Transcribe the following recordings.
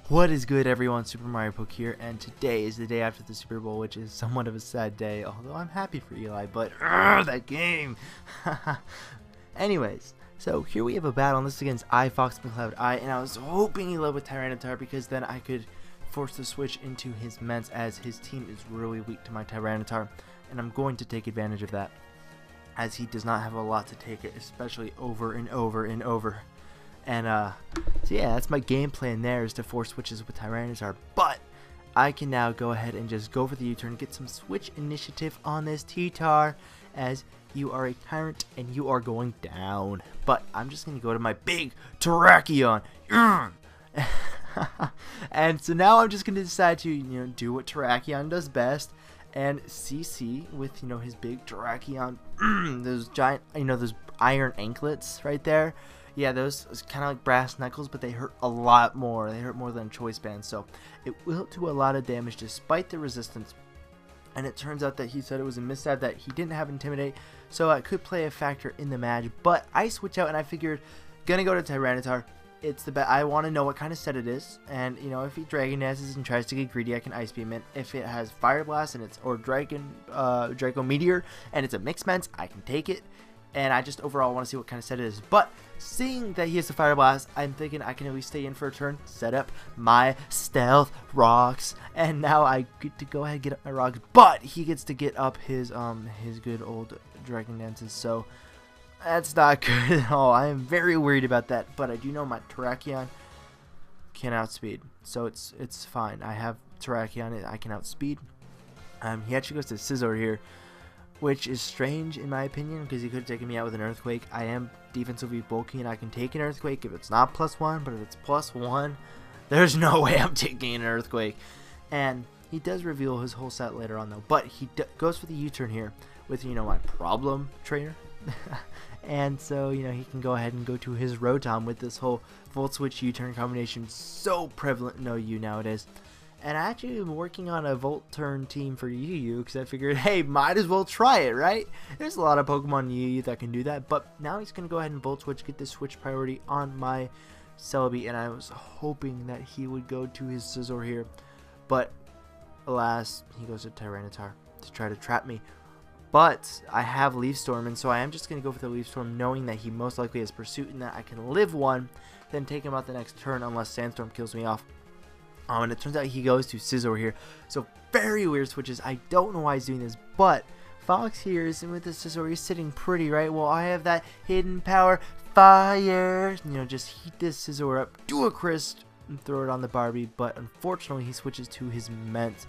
What is good, everyone? SuperMarioPoke here, and today is the day after the Super Bowl, which is somewhat of a sad day, although I'm happy for Eli, but that game! Anyways, so here we have a battle, and this is against IFoxMcloudI, and I was hoping he led with Tyranitar because then I could force the switch into his Ments, as his team is really weak to my Tyranitar, and I'm going to take advantage of that, as he does not have a lot to take it, especially over and over and over. And so yeah, that's my game plan there, is to force switches with Tyranitar. But I can now go ahead and just go for the U-turn, get some switch initiative on this T-Tar, as you are a tyrant and you are going down. But I'm just going to go to my big Terrakion. And so now I'm just going to decide to, do what Terrakion does best, and CC with, his big Terrakion, those giant, those iron anklets right there. Yeah, those kind of like brass knuckles, but they hurt a lot more. They hurt more than choice band, so it will do a lot of damage despite the resistance. And it turns out that he said it was a mishap that he didn't have Intimidate, so it could play a factor in the match. But I switch out, and I figured, gonna go to Tyranitar. It's the bet. I want to know what kind of set it is, and if he Dragon Dances and tries to get greedy, I can Ice Beam it. If it has Fire Blast and it's Draco Meteor and it's a Mixed Ments, I can take it. And I just overall want to see what kind of set it is. But seeing that he has a Fire Blast, I'm thinking I can at least stay in for a turn, set up my Stealth Rocks, and now I get to go ahead and get up my Rocks. But he gets to get up his good old Dragon Dances, so that's not good at all. I am very worried about that. But I do know my Terrakion can outspeed, so it's fine. I have Terrakion, I can outspeed. He actually goes to Scizor here, which is strange in my opinion, because he could have taken me out with an Earthquake. I am defensively bulky and I can take an Earthquake if it's not +1, but if it's +1, there's no way I'm taking an Earthquake. And he does reveal his whole set later on though, but he goes for the U-turn here with, my problem trainer. And so, he can go ahead and go to his Rotom with this whole Volt Switch U-turn combination, so prevalent in OU nowadays. And I actually am working on a Volt Turn team for UU, because I figured, hey, might as well try it, right? There's a lot of Pokemon in UU that can do that, but now he's going to go ahead and Volt Switch, get this switch priority on my Celebi, and I was hoping that he would go to his Scizor here, but alas, he goes to Tyranitar to try to trap me. But I have Leaf Storm, and so I am just going to go for the Leaf Storm, knowing that he most likely has Pursuit and that I can live one, then take him out the next turn unless Sandstorm kills me off. And it turns out he goes to Scizor here. So very weird switches. I don't know why he's doing this, but Fox here is with the Scizor. He's sitting pretty, right? Well, I have that hidden power, fire. Just heat this Scizor up, do a Crisp, and throw it on the Barbie. But unfortunately, he switches to his Ments.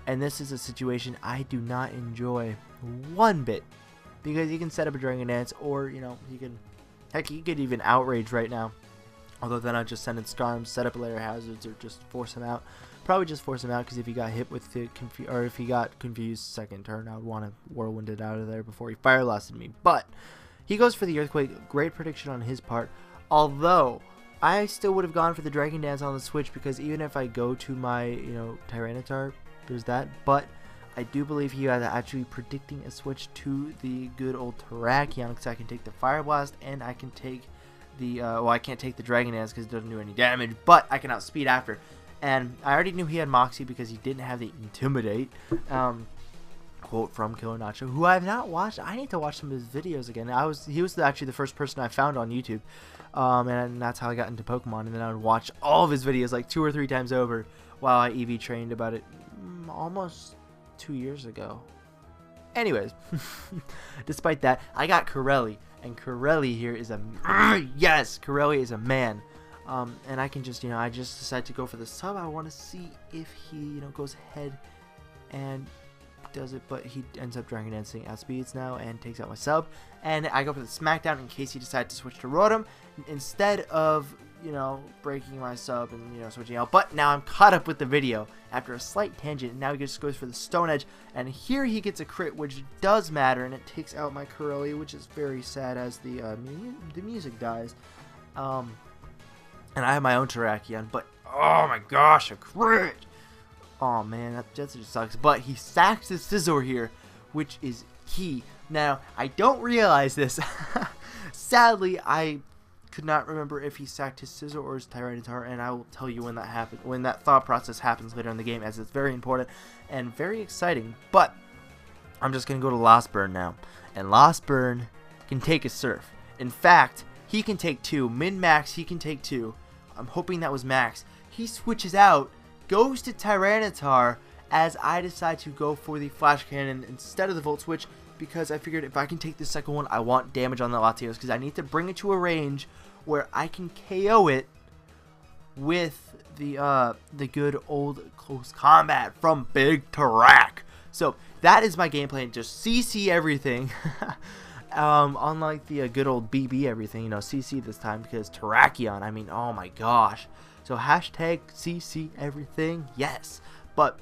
And this is a situation I do not enjoy one bit, because he can set up a Dragon Dance, or, he can, heck, he could even Outrage right now. Although then I'd just send in Storms, set up layer hazards, or just force him out. Probably just force him out, because if he got hit with the or if he got confused second turn, I would want to Whirlwind it out of there before he Fire Blasted me. But he goes for the Earthquake. Great prediction on his part. Although I still would have gone for the Dragon Dance on the switch, because even if I go to my Tyranitar, there's that. But I do believe he was actually predicting a switch to the good old Terrakion, because I can take the Fire Blast and I can take the well, I can't take the Dragon Dance because it doesn't do any damage, but I can outspeed after. And I already knew he had Moxie because he didn't have the Intimidate. Quote from Killer Nacho, who I have not watched. I need to watch some of his videos again. He was actually the first person I found on YouTube, and that's how I got into Pokemon. And then I would watch all of his videos like 2 or 3 times over while I EV trained about it almost 2 years ago. Anyways, despite that, I got Corelli. And Corelli here is yes, Corelli is a man. And I can just, I just decide to go for the sub. I want to see if he, goes ahead and does it, but he ends up Dragon Dancing at speeds now and takes out my sub. And I go for the Smackdown in case he decides to switch to Rotom instead of, breaking my sub and, switching out. But now I'm caught up with the video after a slight tangent, and now he just goes for the Stone Edge, and here he gets a crit, which does matter, and it takes out my Corelli, which is very sad as the music dies. And I have my own Terrakion, but oh my gosh, a crit! Oh man, that just sucks. But he sacks his Scizor here, which is key. Now, I don't realize this. Sadly, I could not remember if he sacked his Scizor or his Tyranitar, and I will tell you when that happened, when that thought process happens later in the game, as it's very important and very exciting. But I'm just going to go to Lost Burn now, and Lost Burn can take a Surf. In fact, he can take 2. Min-max, he can take 2. I'm hoping that was max. He switches out, goes to Tyranitar, as I decide to go for the Flash Cannon instead of the Volt Switch, because I figured if I can take the second one, I want damage on the Latios, because I need to bring it to a range where I can KO it with the good old close combat from Big Terrak. So that is my game plan. Just CC everything. Unlike the good old BB everything, you know, CC this time, because Terrakion, I mean, oh my gosh. So hashtag CC everything, yes. But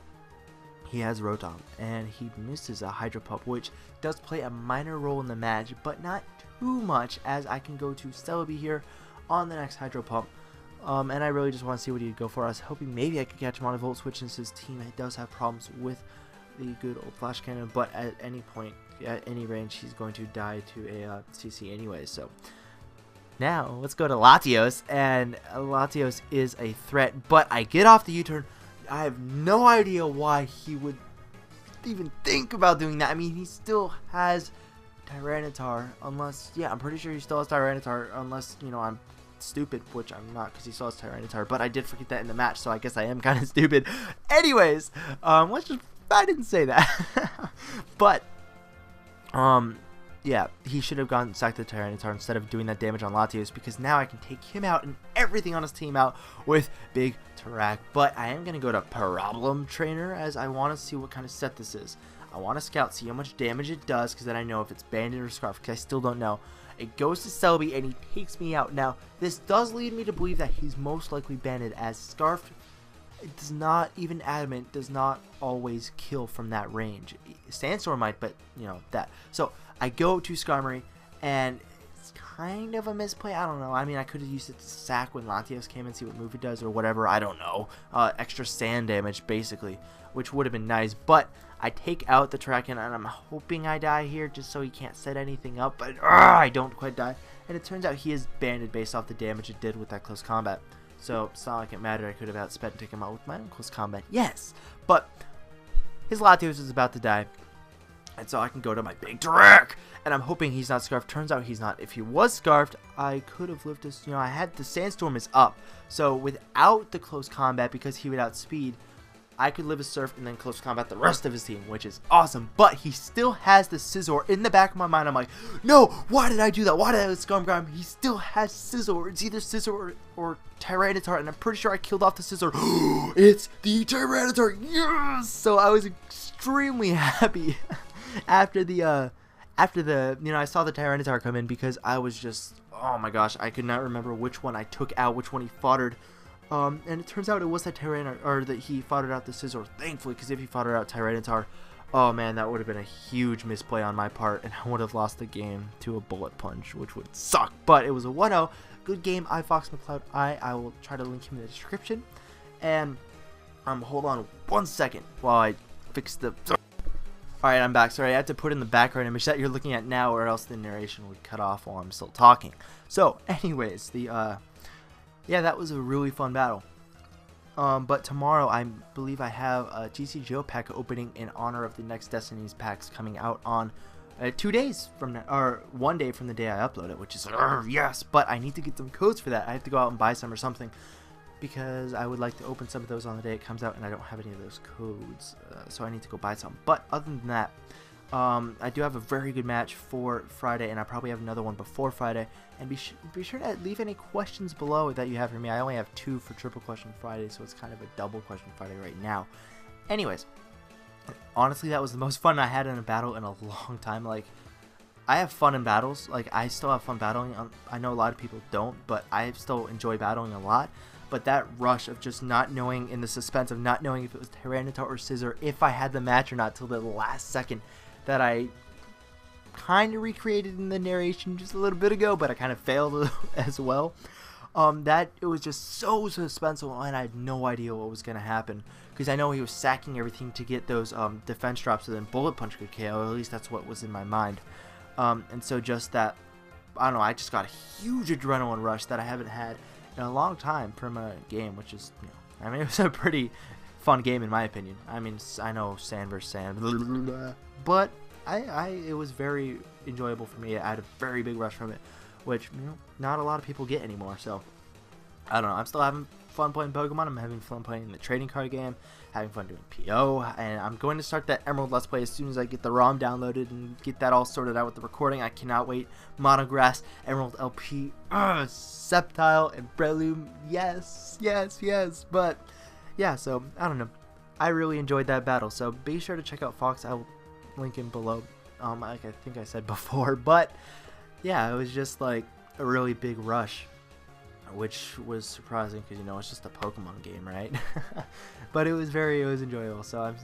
he has Rotom, and he misses a Hydro Pump, which does play a minor role in the match, but not too much, as I can go to Celebi here on the next Hydro Pump. And I really just want to see what he'd go for. I was hoping maybe I could catch him on a Volt Switch, since his team does have problems with the good old Flash Cannon, but at any point, at any range, he's going to die to a CC anyway. So now let's go to Latios, and Latios is a threat, but I get off the U-turn. I have no idea why he would even think about doing that. I mean, he still has Tyranitar, unless, yeah, I'm pretty sure he still has Tyranitar, unless, you know, I'm stupid, which I'm not, because he still has Tyranitar, but I did forget that in the match, so I guess I am kind of stupid. Anyways, let's just, I didn't say that. But yeah, he should have gone sacked the Tyranitar instead of doing that damage on Latios, because now I can take him out and everything on his team out with Big Terrak. But I am going to go to Problem Trainer, as I want to see what kind of set this is. I want to scout, see how much damage it does, because then I know if it's Banded or Scarf, because I still don't know. It goes to Celebi, and he takes me out. Now, this does lead me to believe that he's most likely Banded, as Scarf, it does not, even Adamant, does not always kill from that range. Sandstorm might, but, you know, that. So, I go to Skarmory, and it's kind of a misplay. I don't know. I mean, I could have used it to sack when Latios came and see what move it does or whatever. I don't know. Extra sand damage, basically, which would have been nice. But I take out the Terrakion, and I'm hoping I die here just so he can't set anything up. But I don't quite die. And it turns out he is banded based off the damage it did with that close combat. So it's not like it mattered. I could have outsped and taken him out with my own close combat. Yes! But his Latios is about to die. And so I can go to my Big Terrak, and I'm hoping he's not Scarfed. Turns out he's not. If he was Scarfed, I could have lived this, you know, I had the Sandstorm is up. So without the close combat, because he would outspeed, I could live a Surf and then close combat the rest of his team, which is awesome. But he still has the Scizor in the back of my mind. I'm like, no, why did I do that? Why did I let Scum Grime? He still has Scizor. It's either Scizor or Tyranitar, and I'm pretty sure I killed off the Scizor. It's the Tyranitar. Yes! So I was extremely happy after the you know, I saw the Tyranitar come in, because I was just, oh my gosh, I could not remember which one I took out, which one he foddered. And it turns out it was that Tyranitar, or that he foddered out the Scizor, thankfully, because if he foddered out Tyranitar, oh man, that would have been a huge misplay on my part, and I would have lost the game to a Bullet Punch, which would suck. But it was a 1-0, good game, IFoxMcloudI. I will try to link him in the description. And hold on 1 second while I fix the... Alright, I'm back. Sorry, I had to put in the background image that you're looking at now, or else the narration would cut off while I'm still talking. So, anyways, yeah, that was a really fun battle. But tomorrow, I believe I have a GC Geo pack opening in honor of the next Destiny's packs coming out on 2 days from now, or 1 day from the day I upload it, which is, yes, but I need to get some codes for that. I have to go out and buy some or something, because I would like to open some of those on the day it comes out, and I don't have any of those codes, so I need to go buy some. But other than that, I do have a very good match for Friday, and I probably have another one before Friday. And be sure to leave any questions below that you have for me. I only have 2 for Triple Question Friday, so it's kind of a double Question Friday right now. Anyways, honestly, that was the most fun I had in a battle in a long time. Like, I have fun in battles. Like, I still have fun battling. I know a lot of people don't, but I still enjoy battling a lot. But that rush of just not knowing, in the suspense of not knowing if it was Tyranitar or Scizor, if I had the match or not till the last second, that I kind of recreated in the narration just a little bit ago, but I kind of failed as well. That it was just so suspenseful, and I had no idea what was going to happen, because I know he was sacking everything to get those defense drops, so then Bullet Punch could KO. At least that's what was in my mind. And so just that I don't know, I just got a huge adrenaline rush that I haven't had in a long time from a game, which is, you know, I mean, it was a pretty fun game in my opinion. I mean, I know sand versus sand, but it was very enjoyable for me. I had a very big rush from it, which, you know, not a lot of people get anymore. So I don't know. I'm still having fun playing Pokemon. I'm having fun playing the trading card game, having fun doing PO, and I'm going to start that Emerald Let's Play as soon as I get the ROM downloaded and get that all sorted out with the recording. I cannot wait. Monograss, Emerald LP, Sceptile, and Breloom. Yes, yes, yes. But yeah, so I don't know. I really enjoyed that battle. So be sure to check out Fox. I will link him below. Like I think I said before, but yeah, it was just like a really big rush, which was surprising because, you know, it's just a Pokemon game, right? But it was enjoyable. So I'm,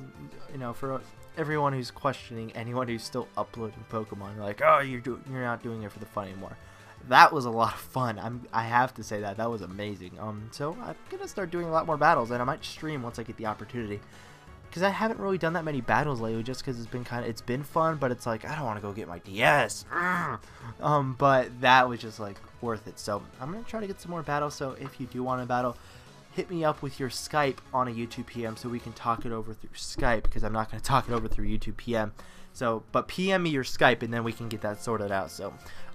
you know, for everyone who's questioning, anyone who's still uploading Pokemon, you're like, oh, you're not doing it for the fun anymore. That was a lot of fun. I have to say that was amazing. So I'm gonna start doing a lot more battles, and I might stream once I get the opportunity. Because I haven't really done that many battles lately, just because it's been fun, but it's like, I don't want to go get my DS. But that was just like worth it. So I'm gonna try to get some more battles. So if you do want a battle, hit me up with your Skype on a YouTube PM so we can talk it over through Skype, because I'm not gonna talk it over through YouTube PM. So, but PM me your Skype and then we can get that sorted out. So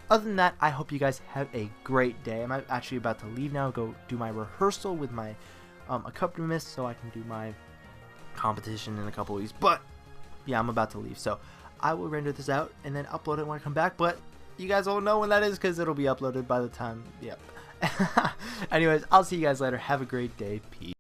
other than that, I hope you guys have a great day. I'm actually about to leave now, go do my rehearsal with my accompanist, so I can do my competition in a couple weeks. But yeah, I'm about to leave, so I will render this out and then upload it when I come back. But you guys won't know when that is because it'll be uploaded by the time. Yep. Anyways, I'll see you guys later. Have a great day. Peace.